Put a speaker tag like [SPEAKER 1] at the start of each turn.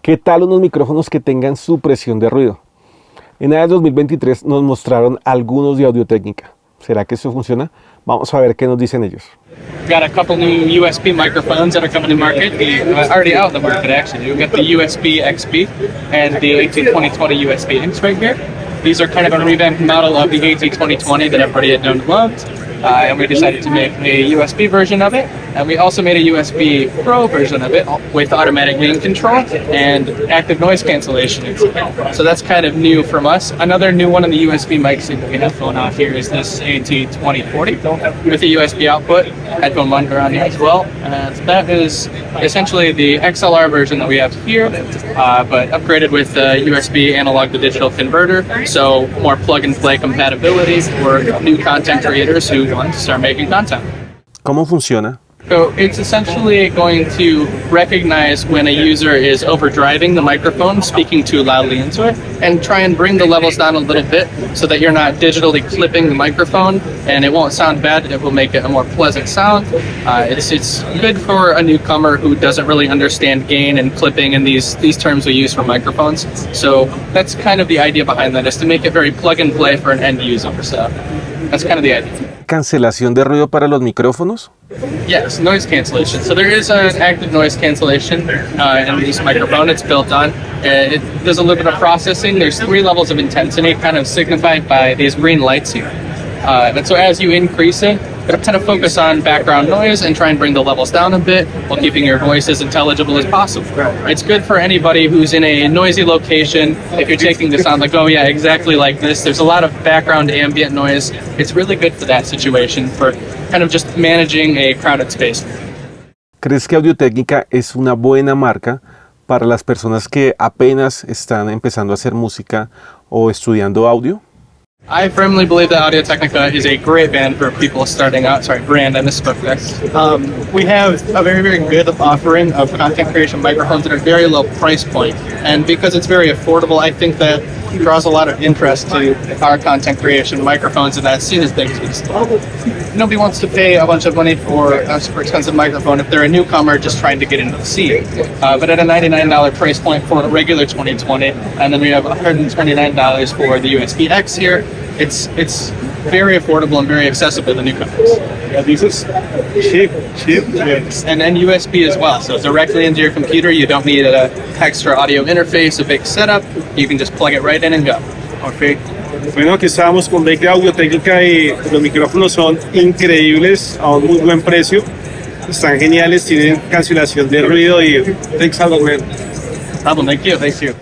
[SPEAKER 1] ¿Qué tal unos micrófonos que tengan supresión de ruido? En AES 2023 nos mostraron algunos de Audio-Technica. ¿Será que eso funciona? Vamos a ver qué nos dicen ellos.
[SPEAKER 2] Got a couple new USB microphones that are coming to market. Already out in the market, actually. We've got the USB XB and the AT2020 USB Inks right here. These are kind of a revamped model of the AT2020 that everybody had known and loved. And we decided to make a USB version of it. And we also made a USB Pro version of it with automatic gain control and active noise cancellation. So that's kind of new from us. Another new one in the USB mics that we have going off here is this AT2040 with a USB output, headphone monitor on here as well. And that is essentially the XLR version that we have here, but upgraded with a USB analog to digital converter. So more plug and play compatibility for new content creators who want to start making content.
[SPEAKER 1] ¿Cómo funciona?
[SPEAKER 2] So it's essentially going to recognize when a user is overdriving the microphone, speaking too loudly into it, and try and bring the levels down a little bit so that you're not digitally clipping the microphone, and it won't sound bad. It will make it a more pleasant sound. It's good for a newcomer who doesn't really understand gain and clipping and these terms we use for microphones. So that's kind of the idea behind that, is to make it very plug and play for an end user. So that's kind of the idea.
[SPEAKER 1] ¿Cancelación de ruido para los micrófonos?
[SPEAKER 2] Yes, noise cancellation. So there is an active noise cancellation in this microphone. It's built on. It does a little bit of processing. There's 3 levels of intensity, kind of signified by these green lights here. And so as you increase it, it'll tend to focus on background noise and try and bring the levels down a bit while keeping your voice as intelligible as possible. It's good for anybody who's in a noisy location. If you're taking the sound like, oh yeah, exactly like this, there's a lot of background ambient noise. It's really good for that situation, for kind of just managing a crowded space.
[SPEAKER 1] ¿Crees que Audio-Technica es una buena marca para las personas que apenas están empezando a hacer música o estudiando audio?
[SPEAKER 2] I firmly believe that Audio-Technica is a great band for people starting out. Sorry, brand, I misspoke there. We have a very, very good offering of content creation microphones at a very low price point. And because it's very affordable, I think that draws a lot of interest to our content creation microphones, and that's seen as things. Nobody wants to pay a bunch of money for a super expensive microphone if they're a newcomer just trying to get into the scene. But at a $99 price point for a regular 2020, and then we have $129 for the USB X here, it's very affordable and very accessible to newcomers.
[SPEAKER 3] Yeah, this is cheap.
[SPEAKER 2] And then USB as well, so directly into your computer. You don't need an extra audio interface, a big setup. You can just plug it right in and go.
[SPEAKER 3] Okay. Bueno, aquí estábamos con Blake de Audio-Technica y los micrófonos son increíbles a un muy buen precio. Están geniales, tienen cancelación de ruido y thanks a lot, man.
[SPEAKER 2] Thank you.